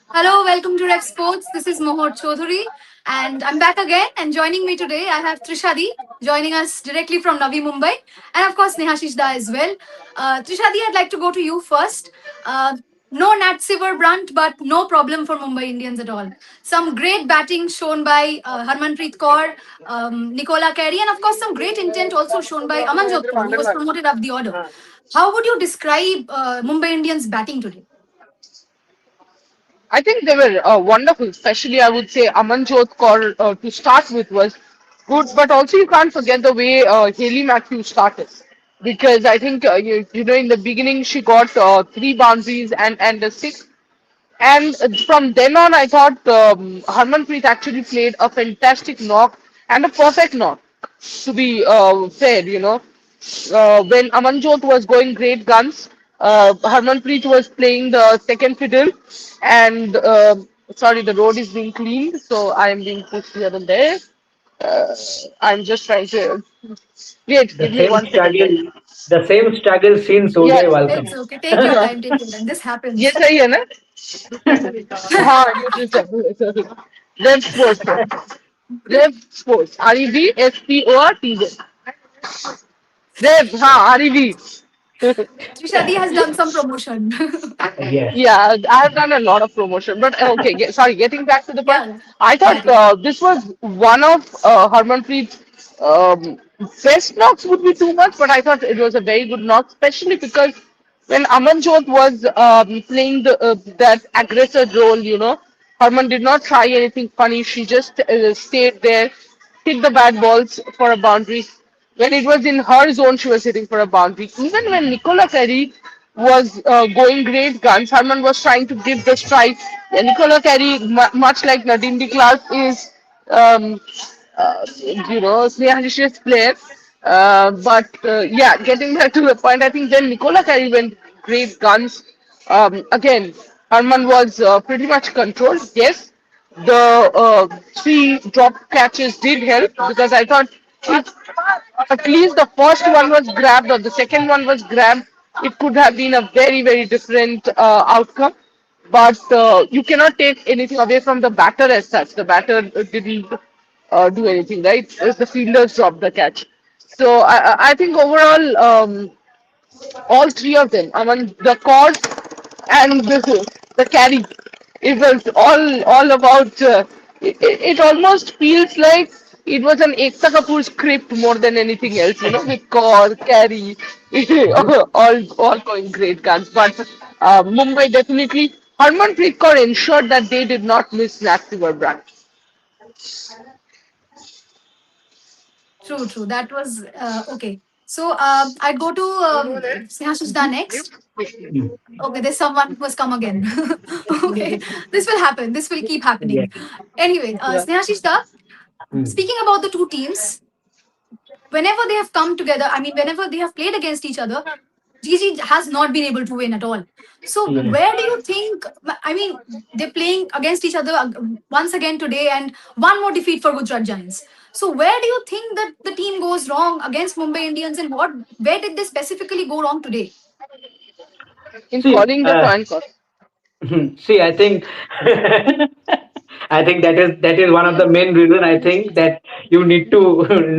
Hello, welcome to Ref Sports. This is Mohor Chaudhary, and I'm back again. And joining me today, I have Trishadi joining us directly from Navi Mumbai, and of course Nehashish Da as well. Trishadi, I'd like to go to you first. No Nat Silver Brunt, but no problem for Mumbai Indians at all. Some great batting shown by Harmanpreet Kaur, Nicola Carey, and of course some great intent also shown by Amanjot Kaur, who was promoted up the order. How would you describe Mumbai Indians batting today? I think they were wonderful, especially I would say Amanjot Kaur to start with was good, but also you can't forget the way Haley Matthews started. Because I think, in the beginning she got three boundaries and a six. And from then on, I thought Harmanpreet actually played a fantastic knock and a perfect knock, to be fair. When Amanjot was going great guns, Harmanpreet was playing the second fiddle, and sorry, the road is being cleaned, so I am being pushed here and there. Uh, I'm just trying to wait. The Give me same 1 second. struggle, the same struggle seen Yeah. Surya welcome. It's okay. Take your time. Take your time. This ये happens. सही है ना? हाँ, YouTube channel. Rev Sports. Rev Sports. REVSPORTZ. Rev, हाँ, REV. Trishadi has done some promotion. Yes. Yeah, I have done a lot of promotion, but okay. Sorry, getting back to the point, Yeah. I Yeah. thought this was one of Harmanpreet's best knocks would be too much, but I thought it was a very good knock, especially because when Amanjot was playing that aggressor role, Harman did not try anything funny. She just stayed there, hit the bad balls for a boundary. When it was in her zone, she was hitting for a boundary. Even when Nicola Carey was going great guns, Harman was trying to give the strike. And Nicola Carey, much like Nadine de Klerk, is Sneha Jish's player. But yeah, getting back to the point, I think then Nicola Carey went great guns. Again, Harman was pretty much controlled. Yes, the three drop catches did help because I thought if at least the first one was grabbed or the second one was grabbed, it could have been a very, very different outcome. But you cannot take anything away from the batter as such. The batter didn't do anything, right? The fielders dropped the catch. So I think overall, all three of them, I mean, the cause and the carry, it was all about. It almost feels like it was an Ekta Kapoor script more than anything else, with core, carry, all going great guns. But Mumbai definitely, Harmanpreet Kaur ensured that they did not miss Nasib or Brand. True, true. That was okay. So I'd go to Snehashishda next. Mm. Okay, there's someone who has come again. Okay, this will happen. This will keep Yes. happening. Anyway, Yeah. Snehashishda, Mm. speaking about the two teams, whenever they have come together, I mean, whenever they have played against each other, GG has not been able to win at all. So, Yes. where do you think? I mean, they're playing against each other once again today, and one more defeat for Gujarat Giants. So, where do you think that the team goes wrong against Mumbai Indians, and where did they specifically go wrong today? In See, calling the point cost. see, I think, I think that is one of the main reason. I think that you need to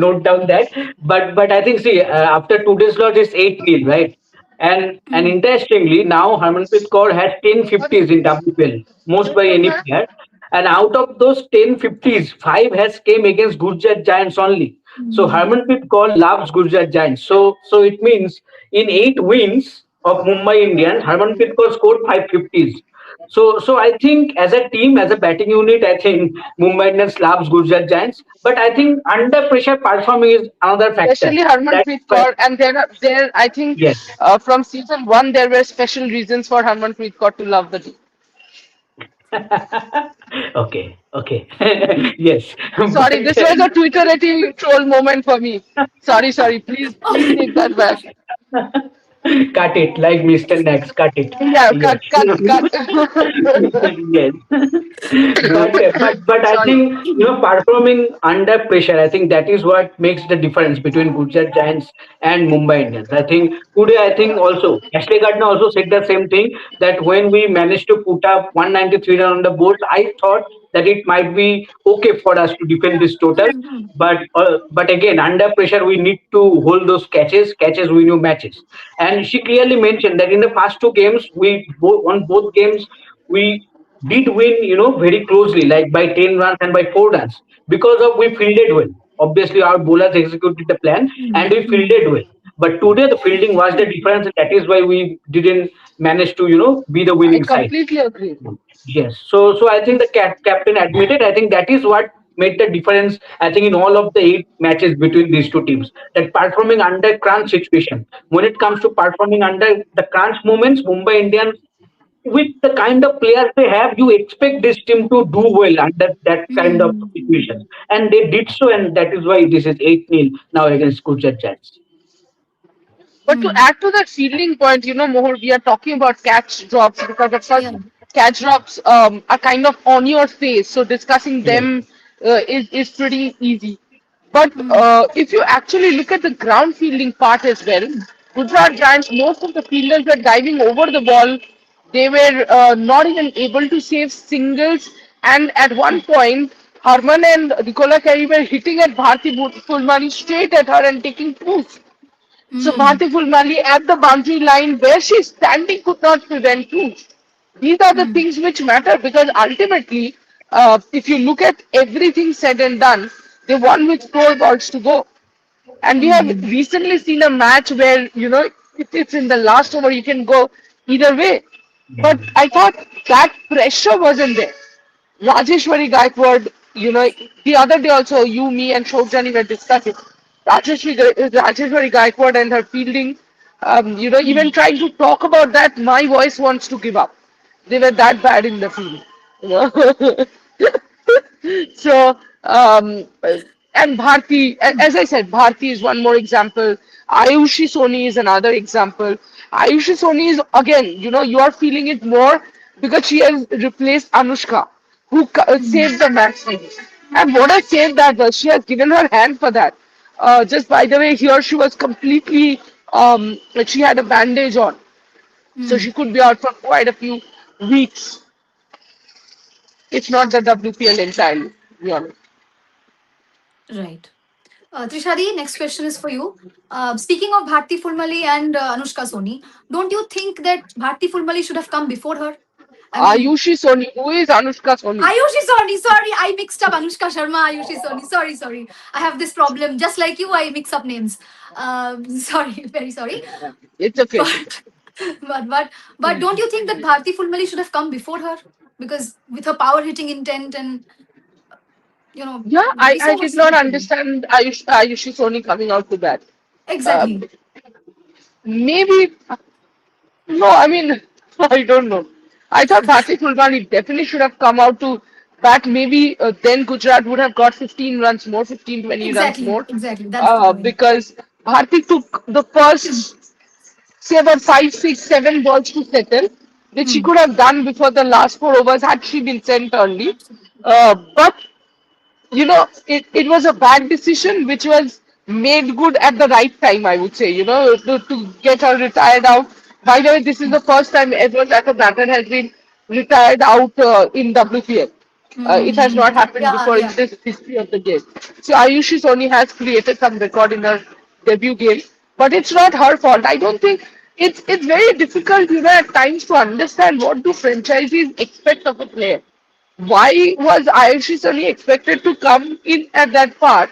note down that. But I think, see, after today's loss, it's 8-0, right? And interestingly, now Harmanpreet Kaur has 10 50s in WPL, most by any player. And out of those 10 50s, five has came against Gujarat Giants only. So Harmanpreet Kaur loves Gujarat Giants. So it means in 8 wins of Mumbai Indians, Harmanpreet Kaur scored 5 50s. So I think as a team, as a batting unit, I think Mumbai Indians loves Gujarat Giants. But I think under pressure performing is another factor. Especially That's Harmanpreet why Kaur, and there I think yes. from season one there were special reasons for Harmanpreet Kaur to love the team. Okay, okay. Yes. Sorry, But this was a Twitterati troll moment for me. Sorry, sorry. Please take that back. Cut it like Mr. Next. Cut it. Yeah, Yes. cut. Yes. But I Sorry. think performing under pressure. I think that is what makes the difference between Gujarat Giants and Mumbai Indians. I think today. I think also Ashley Gardner also said the same thing that when we managed to put up 193 run on the board, I thought that it might be okay for us to defend this total. But again, under pressure, we need to hold those catches. Catches win you matches. And she clearly mentioned that in the past two games, on both games we did win, very closely, like by 10 runs and by 4 runs, because of we fielded well. Obviously, our bowlers executed the plan and we fielded well. But today, the fielding was the difference, and that is why we didn't manage to, be the I winning side. completely agree. Yes. So I think the captain admitted. I think that is what made the difference. I think in all of the 8 matches between these two teams, that performing under crunch situation. When it comes to performing under the crunch moments, Mumbai Indians, with the kind of players they have, you expect this team to do well under that kind of situations, and they did so, and that is why this is 8-0 now against Gujarat Giants. But to add to that fielding point, Mohor, we are talking about catch drops because, of course, Yeah. catch drops are kind of on your face. So discussing Yes. them is pretty easy. But Mm. if you actually look at the ground fielding part as well, Gujarat Giants, most of the fielders were diving over the ball. They were not even able to save singles. And at one point, Harman and Nicola Carey were hitting at Bharti Fulmani straight at her and taking twos. So Mm. Bharti Fulmali at the boundary line where she's standing could not prevent two. These are the Mm. things which matter because ultimately, if you look at everything said and done, they won with 4 balls to go. And we have Mm. recently seen a match where, if it's in the last over, you can go either way. But I thought that pressure wasn't there. Rajeshwari Gaikwad, the other day also you, me, and Shobjani were discussing. Rajeshwari Gaikwad and her fielding, even trying to talk about that, my voice wants to give up. They were that bad in the field. You know? So, and Bharti, as I said, Bharti is one more example. Ayushi Soni is another example. Ayushi Soni is, again, you are feeling it more because she has replaced Anushka, who saved the match for you. And what a save that was. She has given her hand for that. Just by the way, here she was completely, she had a bandage on. So Mm. she could be out for quite a few weeks, if not the WPL entirely, to be honest. Right. Trishadi, next question is for you. Speaking of Bharti Fulmali and Anushka Soni, don't you think that Bharti Fulmali should have come before her? I mean, Ayushi Soni. Who is Anushka Soni? Ayushi Soni, sorry, I mixed up Anushka Sharma, Ayushi Soni. Sorry, sorry. I have this problem. Just like you, I mix up names. Sorry, very sorry. It's okay. But but don't you think that Bharti Fulmali should have come before her? Because with her power hitting intent and Yeah, there'll I, be I so much did not speed. understand Ayushi Soni coming out to bat. Um, Exactly. maybe, no, I mean, I don't know. I thought Bharti Fulmani definitely should have come out to bat. Maybe then Gujarat would have got 15 runs more, 15, 20 runs Exactly. more. Exactly. That's the point. Because Bharti took the first, say, about 5, 6, 7 balls to settle, which she Hmm. could have done before the last 4 overs had she been sent early. But it was a bad decision which was made good at the right time, I would say, to get her retired out. By the way, this is the first time ever that a batter has been retired out in WPL. It has Mm-hmm. not happened Yeah, before in yeah. this history of the game. So Ayushi Soni has created some record in her debut game, but it's not her fault. I don't think it's very difficult, at times to understand what do franchisees expect of a player. Why was Ayushi only expected to come in at that part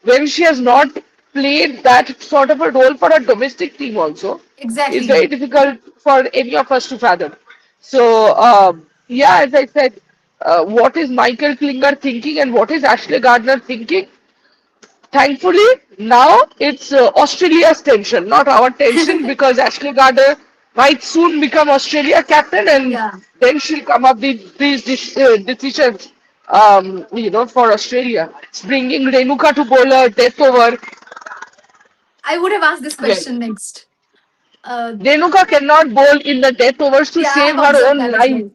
when she has not played that sort of a role for a domestic team also? It's Exactly. very difficult for any of us to fathom. So, yeah, as I said, what is Michael Klinger thinking and what is Ashley Gardner thinking? Thankfully, now it's Australia's tension, not our tension, because Ashley Gardner might soon become Australia captain, and Yeah. then she'll come up with these decisions, for Australia. Bringing Renuka to bowl a death over. I would have asked this Well, question next. Uh, Renuka cannot bowl in the death overs to yeah, I save have her observed own that as life. well.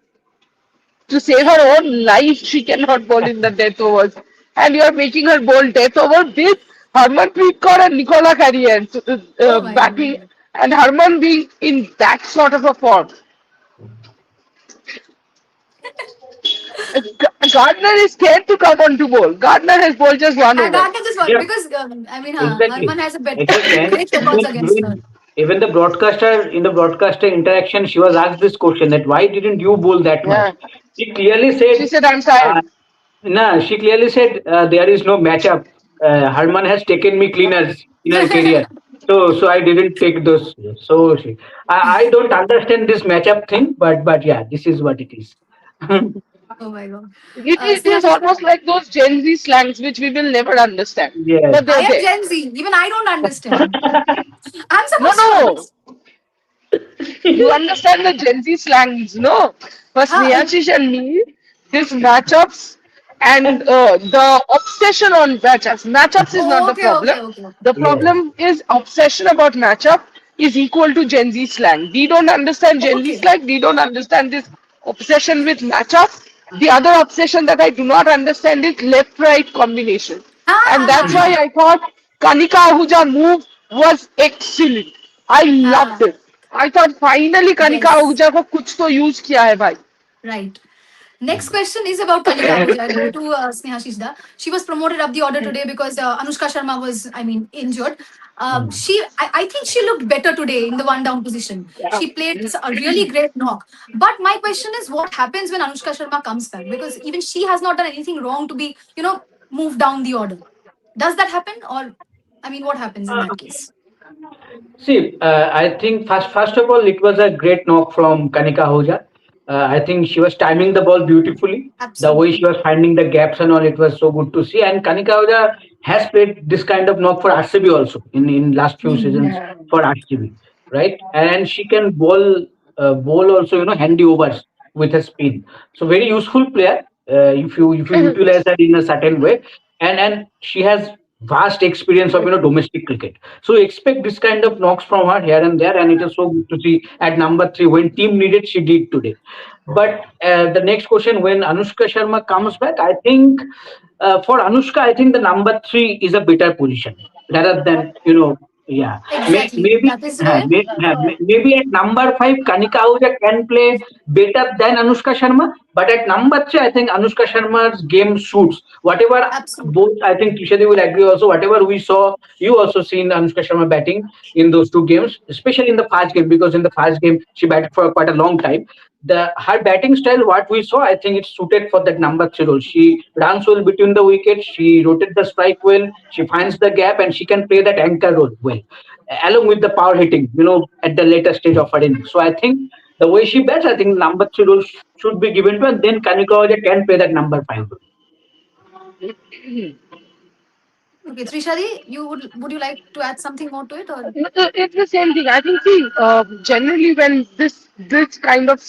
To save her own life, she cannot bowl in the death overs. And you are making her bowl death over with Harmanpreet Kaur and Nicola Carrier Oh my backing, God. and Harman being in that sort of a form. Gardner is scared to come on to bowl. Gardner has bowled just one I over. got to this one Yeah, because I mean, exactly, Harman has a exactly. And great records against her. even the broadcaster in the broadcaster interaction, she was asked this question that why didn't you bowl that Yeah. much? She clearly She said, said, I'm uh, tired. "No." She clearly said there is no matchup. Harman has taken me cleaners in her career, so I didn't take those. So I don't understand this matchup thing, but yeah, this is what it is. Oh my God. It is Snehashishka, almost like those Gen Z slangs which we will never understand. Yes. But I they're am there. Gen Z. Even I don't understand. I'm No, supposed to no. understand. You understand the Gen Z slangs, no? For Huh? Snehachish and me, these matchups and the obsession on matchups. Matchups is not the Okay, problem. okay, okay. The Yes. problem is obsession about matchup is equal to Gen Z slang. We don't understand Gen Z Okay. slang. We don't understand this obsession with matchup. The other obsession that I do not understand is left-right combination. Ha, And ha, that's ha, why ha. I thought Kanika Ahuja move was excellent. I loved Ha. it. I thought finally Kanika Yes. Ahuja को कुछ तो use किया है भाई. Right. Next question is about Kanika Ahuja. I'll go to Sneha Shishda. She was promoted up the order today because Anushka Sharma was, I mean, injured. I think she looked better today in the one down position. She played a really great knock. But my question is, what happens when Anushka Sharma comes back? Because even she has not done anything wrong to be, moved down the order. Does that happen, or I mean, what happens in that case? See, I think first of all, it was a great knock from Kanika Ahuja. I think she was timing the ball beautifully. The way she Absolutely. was finding the gaps and all, it was so good to see. And Kanika Ahuja has played this kind of knock for RCB also in last few Hmm. seasons for RCB, right? And she can bowl also, handy overs with her spin. So very useful player if you utilize that in a certain way. And she has vast experience of domestic cricket. So expect this kind of knocks from her here and there, and it is so good to see at number three when team needed, she did today. But the next question, when Anushka Sharma comes back, I think for Anushka, I think the number three is a better position rather than yeah. Exactly. Maybe That is where. maybe at number five, Kanika Ahuja can play better than Anushka Sharma. But at number three, I think Anushka Sharma's game suits whatever. Absolutely. Both, I think Trishadi will agree also. Whatever we saw, you also seen Anushka Sharma batting in those two games, especially in the first game, because in the first game she batted for quite a long time. The her batting style, what we saw, I think it's suited for that number three role. She runs well between the wickets, she rotates the strike well, she finds the gap, and she can play that anchor role well, along with the power hitting, at the later stage of her innings. So I think the way she bats, I think number three role should be given to her, and then Kanika can play that number five role. Okay, Trishadi, would you like to add something more to it, or? It's the same thing. I think, see, generally when this kind of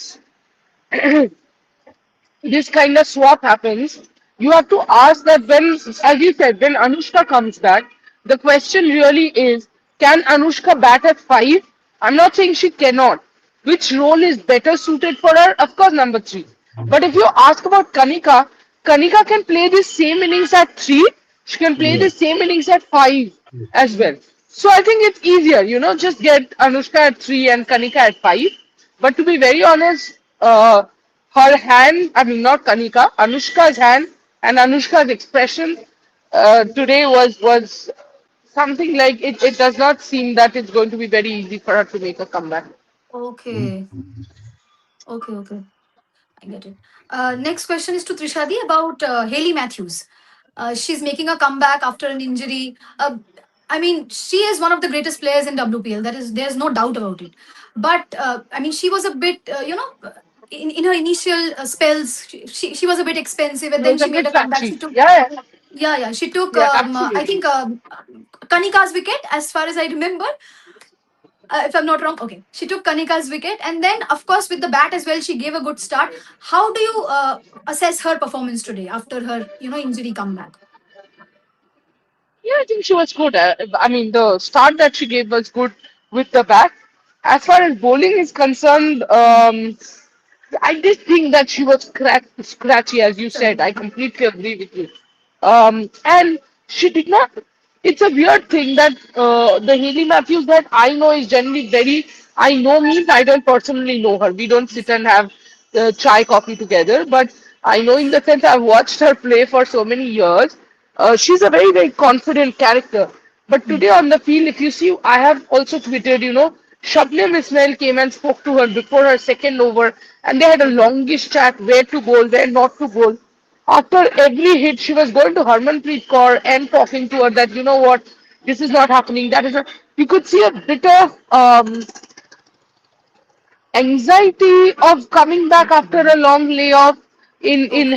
this kind of swap happens, you have to ask that when, as you said, when Anushka comes back, the question really is, can Anushka bat at five? I'm not saying she cannot. Which role is better suited for her? Of course, number three. But if you ask about Kanika, Kanika can play the same innings at three. She can play the Yes. same innings at five as well. So I think it's easier, just get Anushka at three and Kanika at five. But to be very honest, her hand, I mean not Kanika, Anushka's hand and Anushka's expression today was something like it does not seem that it's going to be very easy for her to make a comeback. Okay, okay, okay. I get it. Next question is to Trishadi about Haley Matthews. She's making a comeback after an injury. I mean, she is one of the greatest players in WPL. There's no doubt about it. But I mean, she was a bit, in her initial spells, she was a bit expensive, and It then was a she made bit a comeback. patchy. She took, Yeah, yeah, yeah, yeah, she took, yeah, I think, absolutely. Kanika's wicket, as far as I remember, if I'm not wrong. Okay, she took Kanika's wicket, and then of course with the bat as well, she gave a good start. How do you assess her performance today after her injury comeback? Yeah, I think she was good. I mean, the start that she gave was good with the back. As far as bowling is concerned, I did think that she was scratchy, as you said. I completely agree with you. And she did not. It's a weird thing that the Haley Matthews that I know is generally very. I know means I don't personally know her. We don't sit and have chai coffee together, but I know in the sense I've watched her play for so many years. She's a very, very confident character. But today on the field, if you see, I have also tweeted, Shabnam Ismail came and spoke to her before her second over, and they had a Okay. longish chat where to bowl, where not to bowl. After every hit, she was going to Harmanpreet Kaur and talking to her that, you know what, this is not happening, that is not. You could see a bit of anxiety of coming back after a long layoff Okay. in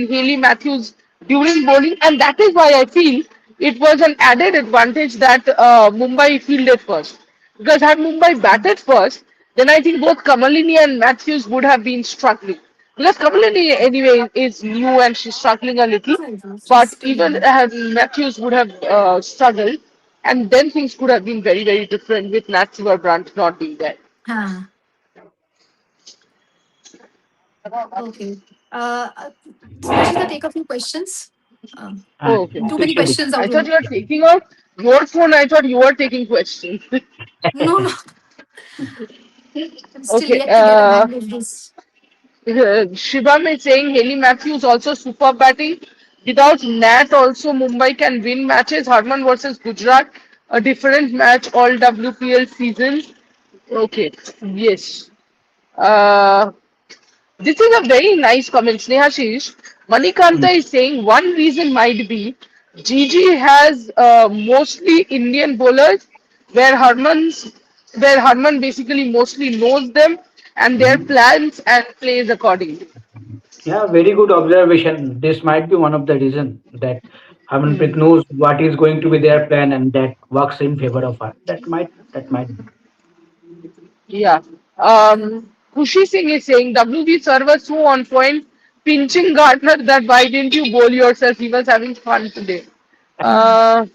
Haley Matthews during bowling, and that is why I feel it was an added advantage that Mumbai fielded first. Because had Mumbai batted first, then I think both Kamalini and Matthews would have been struggling. Because Kamalini anyway is new and she's struggling a little, So she's but still even young. Matthews would have struggled, and then things could have been very very different with Natsu or Brandt not being there. Huh. Okay. Rashida, take a few questions. Um, Oh, okay. too So many should we? questions I out thought here. you were taking out your phone. I thought you were taking questions. No, no. I'm still Okay. yet to get a hang of this. Shivam is saying Haley Matthews also super batting. Without Nat, also Mumbai can win matches. Harman versus Gujarat, a different match all WPL season. Okay. Yes. Uh, This is a very nice comment, Snehashish. Manikanta is saying one reason might be Gigi has mostly Indian bowlers, where Harman basically mostly knows them and their Mhm. plans and plays accordingly. Yeah, very good observation. This might be one of the reason that Harmanpreet knows what is going to be their plan and that works in favor of her. That might be. Yeah. Yeah. Kushi Singh is saying WB server so on point, pinching Gardner that why didn't you bowl yourself? He was having fun today. Hmm. Uh,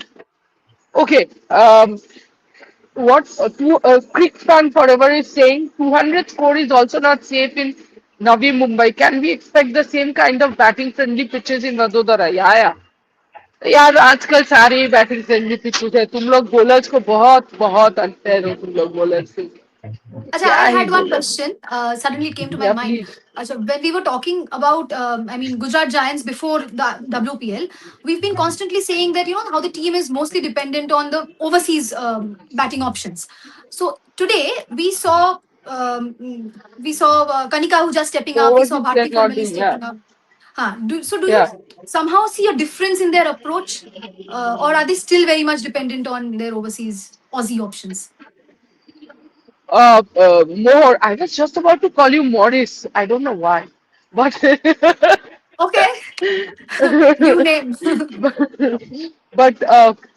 okay. What Quick Fun Forever is saying 200 score is also not safe in Navi Mumbai. Can we expect the same kind of batting friendly pitches in Vadodara? Yeah. यार आजकल सारे batting friendly pitches है तुम लोग bowlers को बहुत बहुत unfair हो तुम लोग बॉलर्स से Acha, क्या I ही had one बोलो question. Suddenly it came to my या mind. Please Acha, when we were talking about, I mean, Gujarat Giants before the WPL, we've been constantly saying that, how the team is mostly dependent on the overseas batting options. So today we saw Kanika Ahuja stepping up. We saw overseas Bharti players not Phormali doing yeah stepping up. So do you yeah somehow see a difference in their approach, or are they still very much dependent on their overseas Aussie options? more I was just about to call you Morris I don't know why but Okay, new name. but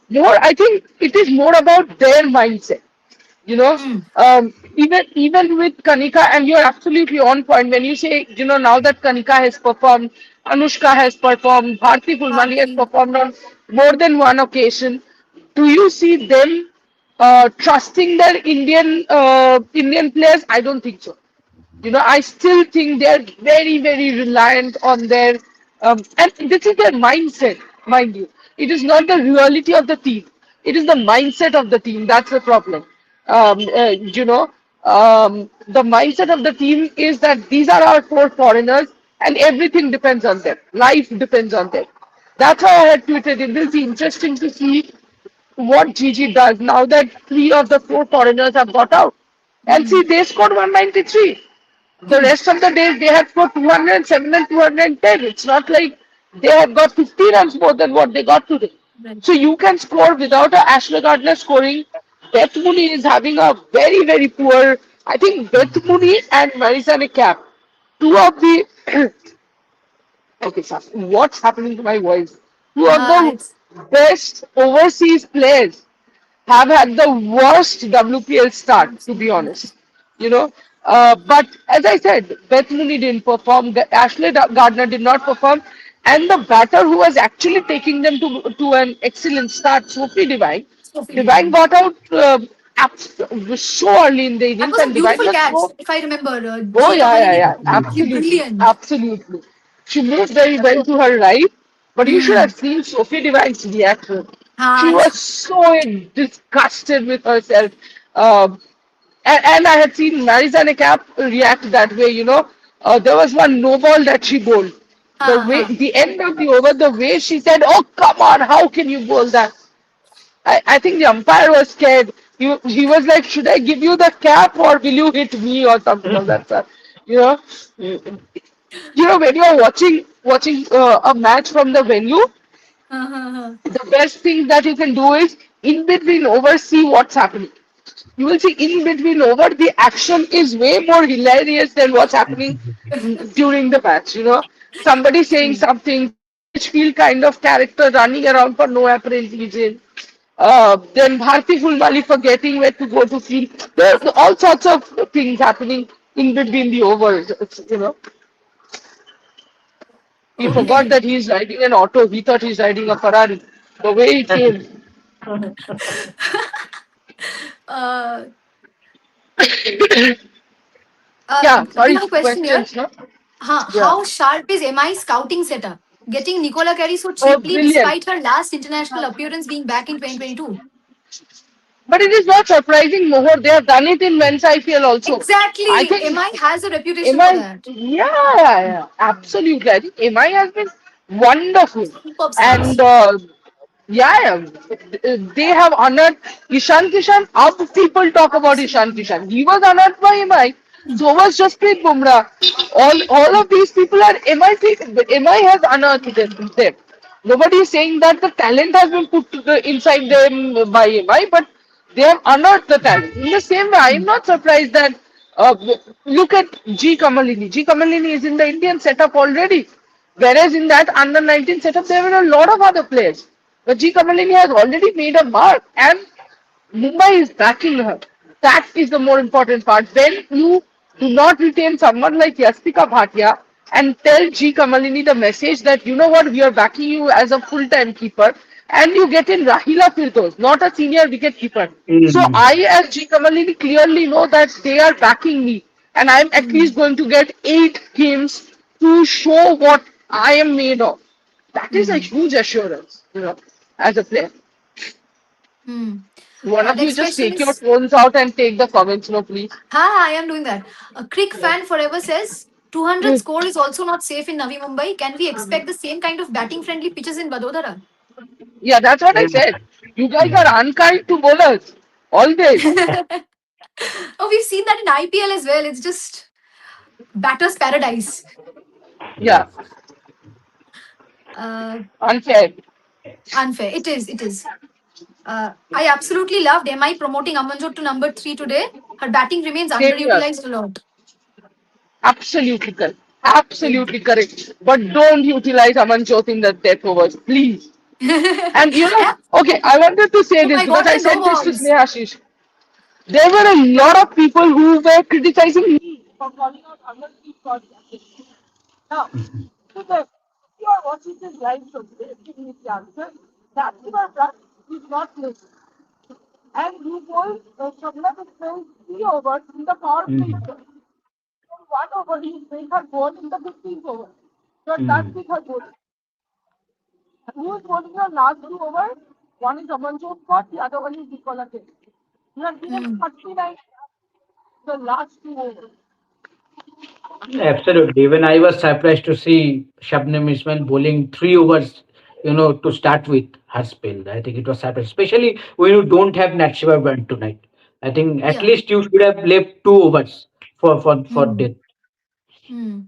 more I think it is more about their mindset you know Hmm. even with Kanika and you're absolutely on point when you say now that Kanika has performed Anushka has performed Bharti Fulmani has Bharti. performed on more than one occasion do you see them trusting their Indian players I don't think so I still think they're very, very reliant on their, and this is their mindset, mind you. It is not the reality of the team. It is the mindset of the team. That's the problem. The mindset of the team is that these are our four foreigners and everything depends on them. Life depends on them. That's how I had tweeted. It will be interesting to see what Gigi does now that three of the four foreigners have got out. And Hmm. see, they scored 193. The Hmm. rest of the days they have scored 207 and 210. It's not like they have got 50 runs more than what they got today. Right. So you can score without a Ashley Gardner scoring. Beth Mooney is having a very, very poor. I think Beth Mooney and Marisane Cap, two of the okay, sir. What's happening to my voice? Two of the It's best overseas players have had the worst WPL start, to be absolutely. honest. You know, but as I said, Beth Mooney didn't perform, Ashley Gardner did not perform, and the batter who was actually taking them to an excellent start, Sophie Devine, Sophie Devine Devine. got out so early in the That innings, was a and Divine beautiful was catch, so. if I remember. Oh G. yeah. Kamalini, Absolutely, brilliant. absolutely. She moved very well to her right, but you should have Hmm. seen Sophie Divine's reaction. She Ah, was so disgusted with herself. Um, and I had seen Marizanne Cap react that way. There was one no ball that she bowled. The way, ha, the end of the over, the way she said, "Oh come on, how can you bowl that?" I think the umpire was scared. He was like, "Should I give you the cap or will you hit me or something of that sort?" You know, when you're watching a match from the venue, ha. the best thing that you can do is in between over see what's happening. You will see in between over the action is way more hilarious than what's happening during the match. Somebody saying True. something, some Edgefield kind of character running around for no apparent reason. Then Bharti Fulmali forgetting where to go to field. There's all sorts of things happening in between the overs. He forgot Okay. that he's riding an auto. He thought he's riding a Ferrari. The way it came. uh, Yeah, we sorry, have a question here. questions, no? Yeah. How sharp is MI scouting setup? Getting Nicola Carey so Oh, cheaply brilliant. despite her last international appearance being back in 2022. But it is not surprising, Mohor. They have done it in men's IPL also. I Exactly. think MI has a reputation for MI, that. absolutely. I think MI has been wonderful. Superb And scouts. they have honored Ishan Kishan. How people talk about Ishan Absolutely. Kishan? He was honored by MI. So was Jasprit Bumrah. All of these people are MI. MI has unearthed them. Nobody is saying that the talent has been put to inside them by MI, but they have unearthed the talent. In the same way, I am not surprised that uh, look at G Kamalini. G Kamalini is in the Indian setup already. Whereas in that under 19 setup, there were a lot of other players. But G Kamalini has already made a mark, and Mumbai is backing her. That is the more important part. When you do not retain someone like Yastika Bhatia and tell G Kamalini the message that you know what, we are backing you as a full-time keeper, and you get in Rahila Firdos, not a senior wicket keeper. So Mm. I, as G Kamalini, clearly know that they are backing me, and I am at least Hmm. going to get 8 games to show what I am made of. That is a Hmm. huge assurance, as a player. Hmm. One of you Next just question take your is, phones out and take the comments, no, please. I am doing that. A Crick fan forever says 200 Mm. score is also not safe in Navi Mumbai. Can we expect the same kind of batting friendly pitches in Vadodara? Yeah, that's what I Yeah. said. You guys Yeah. are unkind to bowlers. Always. Oh, we've seen that in IPL as well. It's just batter's paradise. Yeah, Yes. Uh, unfair. Unfair. It is. It is. I absolutely loved MI promoting Amanjot to number three today. Her batting remains Same here. underutilized a lot. Absolutely correct. Agreed. Absolutely correct. But don't utilize Amanjot in the death overs, please. And Yeah. okay, I wanted to say Oh this my because God, I the no said this to balls. Snehashish. There were a lot of people who were criticizing me for calling out Harmanpreet Kaur. Now, Mhm. to them, if you are watching this live show, please give me the answer. That is not listening. And you boys, Shabna is playing 3 overs in the power play. Mhm. And 1 over he made her goal in the 15th over. So that's Mhm. with her goal. Who is bowling your last 2 overs? One is Amanjot Scott, the other one is Nicola K. You have given Hmm. 39 the last 2 overs. Absolutely. Even I was surprised to see Shabnam Ismail bowling 3 overs, to start with her spell. I think it was surprise, especially when you don't have Natshiba Band tonight. I think at Yeah. least you should have left 2 overs for Hmm. death. Hmm.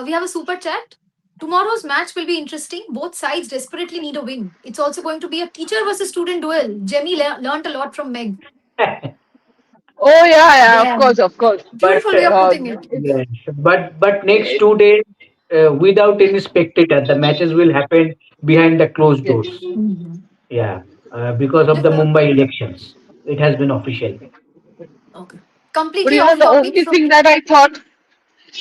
We have a super chat. Tomorrow's match will be interesting. Both sides desperately need a win. It's also going to be a teacher versus student duel. Jemmy learned a lot from Meg. Oh yeah, of Damn. course, of course. but Beautiful way of putting it. It's yes, but next it, 2 days, without any spectator, the matches will happen behind the closed yes. doors. Mhm. Yeah, because of the Uh, Mumbai elections, it has been official. okay. But Completely off the topic only from. thing that I thought,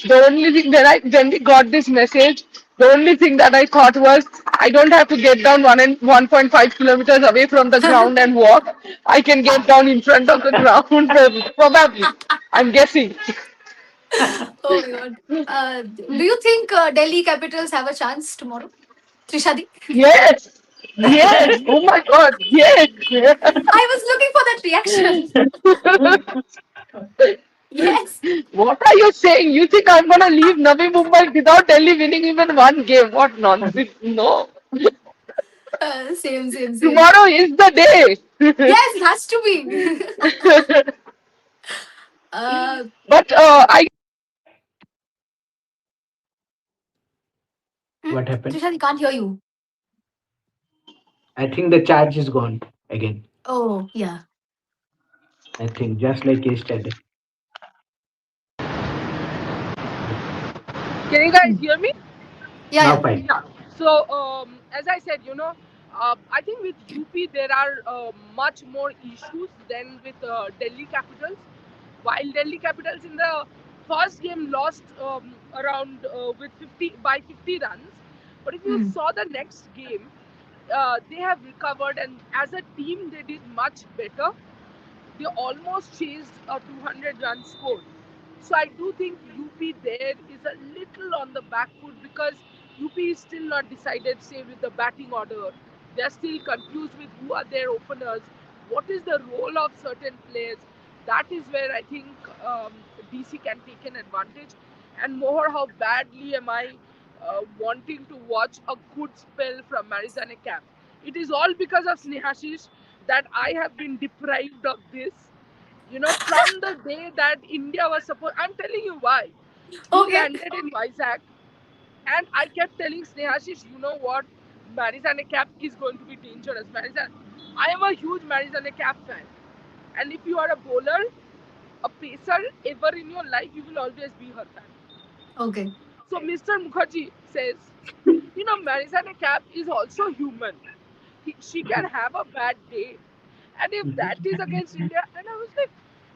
the only thing that when we got this message, The only thing that I thought was I don't have to get down 1.5 kilometers away from the ground and walk. I can get down in front of the ground, probably. I'm guessing. Oh my God. Do you think Delhi Capitals have a chance tomorrow? Trishadi? Yes, yes. Oh my God, yes. I was looking for that reaction. Yes. What are you saying? You think I'm gonna leave Navi Mumbai without Delhi winning even one game? What nonsense! No. Same, same, same. Tomorrow is the day. Yes, it has to be. uh, But I What happened? Trishadi can't hear you. I think the charge is gone again. Oh, yeah. I think just like yesterday. can you guys Hmm. hear me? Yeah, Now yeah. fine. Yeah. So, as I said, I think with UP there are much more issues than with Delhi Capitals. While Delhi Capitals in the first game lost around with 50 by 50 runs, but if you Hmm. saw the next game, they have recovered, and as a team they did much better. They almost chased a 200 run score. So I do think UP there is a little on the back foot because UP is still not decided, say, with the batting order. They are still confused with who are their openers, what is the role of certain players. That is where I think DC can take an advantage. And more, how badly am I wanting to watch a good spell from Marizane Cap? It is all because of Snehashish that I have been deprived of this. From the day that India was supposed, I'm telling you why. He Okay. landed in Vizag, and I kept telling Snehashish, you know what? Marizane Cap is going to be dangerous. Marizane, I am a huge Marizane Cap fan. And if you are a bowler, a pacer, ever in your life, you will always be her fan. Okay. So Mr. Mukherjee says, Marizane Cap is also human. She can have a bad day. And if that is against India, and I was like,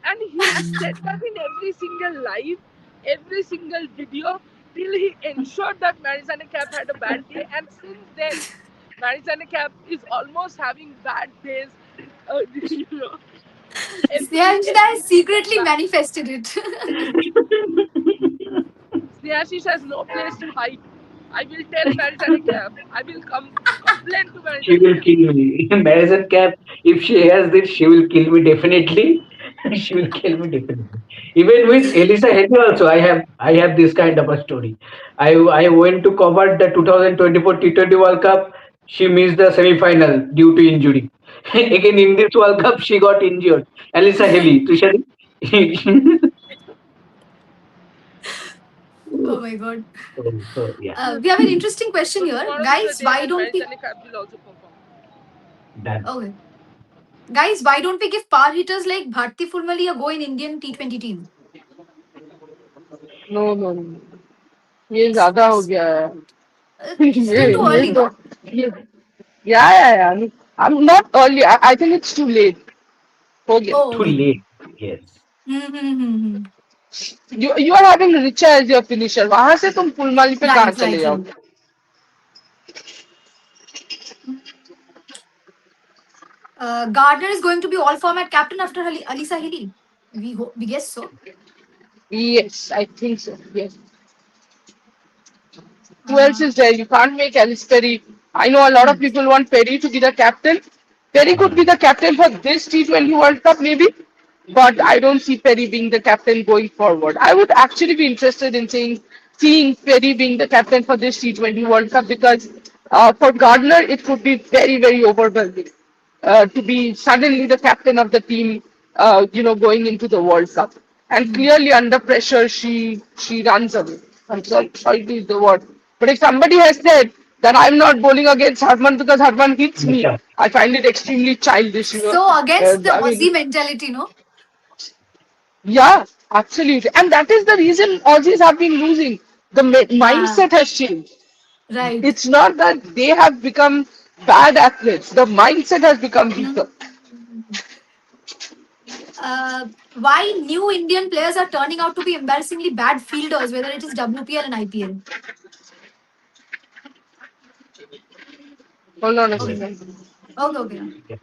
and he said that in every single live, every single video, till he ensured that Marizane Cap had a bad day. And since then, Marizane Cap is almost having bad days. You know, Snehanshida has every single secretly match. manifested it. Snehashish has no place to hide. I will tell Marizane Cap. I will complain to She Marizane will Cap. kill me. Madison Cap, if she hears this, she will kill me definitely. She will kill me definitely. Even with Elisa Henry also, I have this kind of a story. I went to cover the 2024 T20 World Cup. She missed the semi-final due to injury. Again in this World Cup, she got injured. Elisa Haley, Tushari. Oh my God. So yeah, So, We have an interesting question so here. tomorrow is the Guys, day why when don't we? Marizane Cap will also perform. done. Okay. Guys, why don't we give power hitters like Bharti Fulmali a go in Indian T20 team? No, no, no. ये It's, ज्यादा हो it's गया है ये still too ये early, तो no? ये yeah. I'm not early. I think it's too late. हो गया. Oh, Too okay. late. Yes. Hmm. You are having Richa as your finisher. वहां से तुम फुलमाली पे कहाँ Right, चले right, right. जाओगे? Gardner is going to be all format captain after Alisa Hilly. We guess so. Yes, I think so. Yes. Who else Uh, is there? You can't make Alice Perry. I know a lot of hmm. people want Perry to be the captain. Perry could be Hmm. the captain for this T20 World Cup, maybe, but I don't see Perry being the captain going forward. I would actually be interested in seeing Perry being the captain for this T20 World Cup because for Gardner it could be very, very overwhelming to be suddenly the captain of the team, going into the World Cup. And Hmm. clearly under pressure, she runs away. I'm sorry to use the word, but if somebody has said that I'm not bowling against Harman because Harman hits me, I find it extremely childish. So against the I mean, Aussie mentality, no? yeah, absolutely, and that is the reason Aussies have been losing. The Ah, mindset has changed. right. It's not that they have become bad athletes. The mindset has become weaker. Hmm. Why new Indian players are turning out to be embarrassingly bad fielders, whether it is WPL and IPL? Hold on a Okay. Yes. second. Okay, okay. Yeah.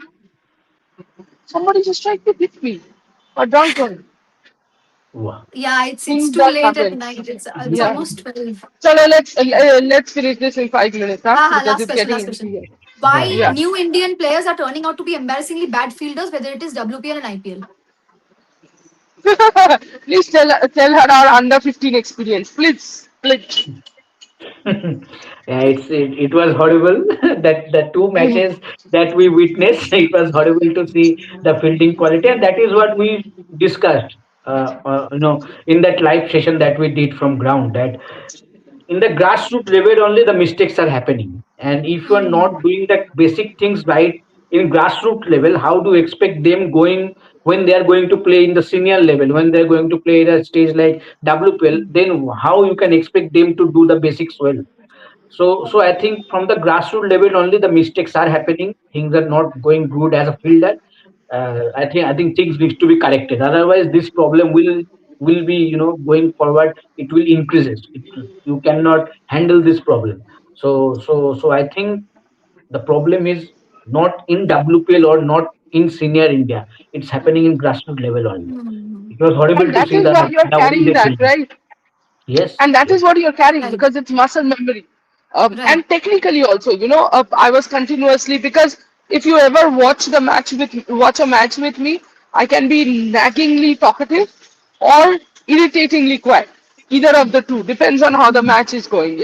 Somebody just tried to hit me. A drunk one. Wow. Yeah, it's Things too that late at happen. night. It's Yeah. almost 12. So let's finish this in 5 minutes, huh? Because Last it's question, getting last into question. here. Why Yeah. new Indian players are turning out to be embarrassingly bad fielders, whether it is WPL and IPL? Please tell her our under 15 experience, please. Yeah, it was horrible that the two matches that we witnessed. It was horrible to see the fielding quality, and that is what we discussed. In that live session that we did from ground, that in the grassroots level only the mistakes are happening, and if you are Hmm. not doing the basic things right in grassroots level, how do you expect them going when they are going to play in the senior level, when they are going to play at a stage like WPL? Then how you can expect them to do the basics well? So I think from the grassroots level only the mistakes are happening. Things are not going good as a fielder. I think things needs to be corrected. Otherwise, this problem will be going forward. It will increases. You cannot handle this problem. So I think the problem is not in WPL or not in senior India. It's happening in grassroots level only. Hmm. It was horrible And to that see is why you're the way carrying they that, played. right? Yes, And that yes, is what you're carrying Right, because it's muscle memory. right. And technically also, I was continuously because if you ever watch a match with me, I can be naggingly talkative or irritatingly quiet. Either of the two depends on how the Hmm. match is going.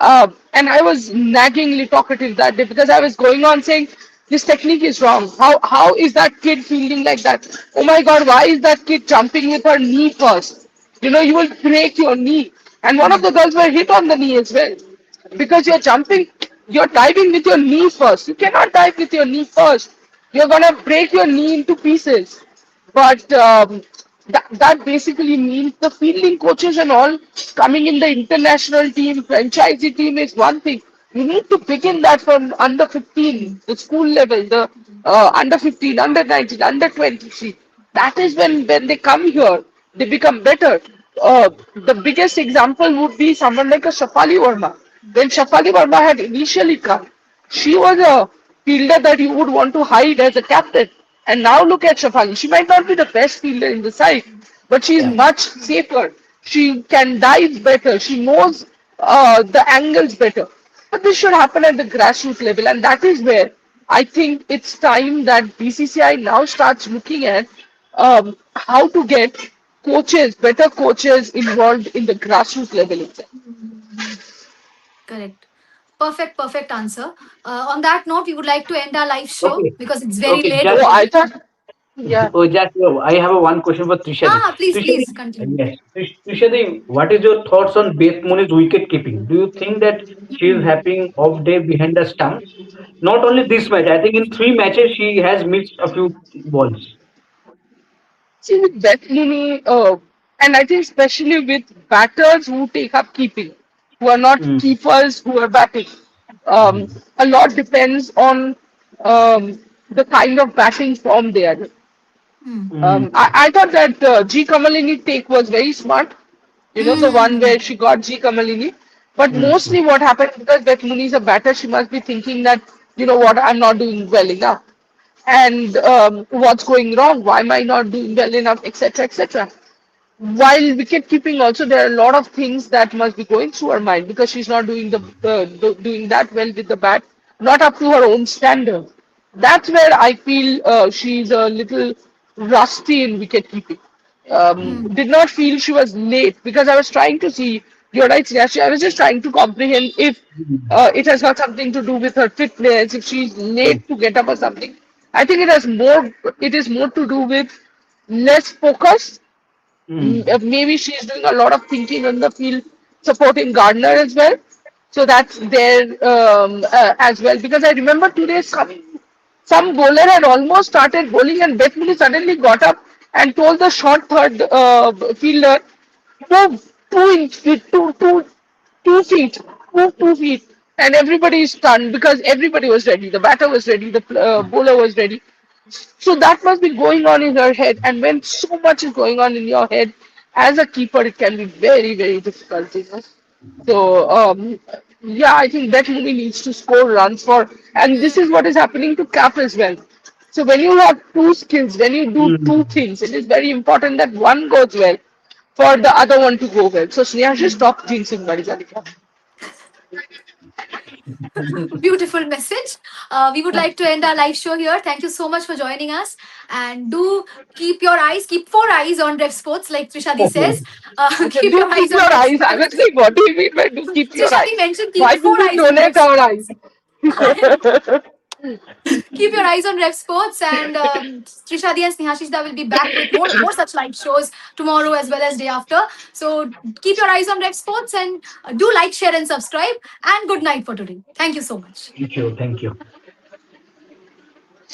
And I was naggingly talkative that day because I was going on saying this technique is wrong. How is that kid feeling like that? Oh my God, why is that kid jumping with her knee first? You will break your knee. And one of the girls were hit on the knee as well. Because you're diving with your knee first. You cannot dive with your knee first. You're gonna break your knee into pieces. But that basically means the fielding coaches and all coming in the international team, franchisee team is one thing. You need to begin that from under 15, the school level, the under 15, under 19, under 20. See, that is when they come here, they become better. The biggest example would be someone like a Shafali Verma. When Shafali Verma had initially come, she was a fielder that you would want to hide as a captain. And now look at Shafali. She might not be the best fielder in the side, but she is yeah. much safer. She can dive better. She knows the angles better. But this should happen at the grassroots level, and that is where I think it's time that BCCI now starts looking at how to get better coaches involved in the grassroots level itself. Hmm. Correct. Perfect, perfect answer. On that note, we would like to end our live show Okay, because it's very okay. late Oh, Just I already. thought, yeah. Oh, just I have a one question for Trishadi. Please, Trishadi, please continue. yes, Trishadi, what is your thoughts on Beth Mooney's wicket keeping? Do you think that she is having off day behind the stumps? Not only this match, I think in three matches she has missed a few balls. See, with Beth Mooney, and I think especially with batters who take up keeping, who are not Mm, keepers, who are batting, mm, a lot depends on the kind of batting form they are. Hmm. mm, I thought that G Kamalini take was very smart. The one Hmm. where she got G Kamalini. But mm, mostly what happened because Beth Mooney is a batter, she must be thinking that, I'm not doing well enough. And what's going wrong? Why am I not doing well enough? Etc. Etc. While wicket keeping, also there are a lot of things that must be going through her mind because she's not doing that well with the bat, not up to her own standard. That's where I feel she's a little rusty in wicket keeping. mm, Did not feel she was late because I was trying to see. You're right, Sriyashi. I was just trying to comprehend if mm, it has got something to do with her fitness, if she's yes, late to get up or something. I think it has more. It is more to do with less focus. mm, Maybe she's doing a lot of thinking on the field, supporting Gardner as well. So that's there as well. Because I remember today some bowler had almost started bowling and Beth Mooney suddenly got up and told the short third fielder, move 2 inch, 2 feet, move 2 feet. And everybody is stunned because everybody was ready. The batter was ready, the bowler was ready. So that must be going on in her head. And when so much is going on in your head, as a keeper, it can be very, very difficult. So Yeah, I think Beth Mooney needs to score runs for, and this is what is happening to Cap as well. So when you have two skills, when you do two Hmm. things, it is very important that one goes well for the other one to go well. So Sneha should stop jinxing Marijalika. Beautiful message. We would like to end our live show here. Thank you so much for joining us. And do keep 4 eyes on Rev Sports, like Trishadi says. Okay, Keep do your keep eyes on your Rev eyes. I was Sports. like, what do you mean by do keep your Trishadi eyes? mentioned keep Why will four we eyes on Rev donate our Sports. eyes? Keep your eyes on Rev Sports, and Trishadi and Snehashishda will be back with more such live shows tomorrow as well as day after. So keep your eyes on Rev Sports, and do like, share, and subscribe. And good night for today. Thank you so much. Thank you. Thank you.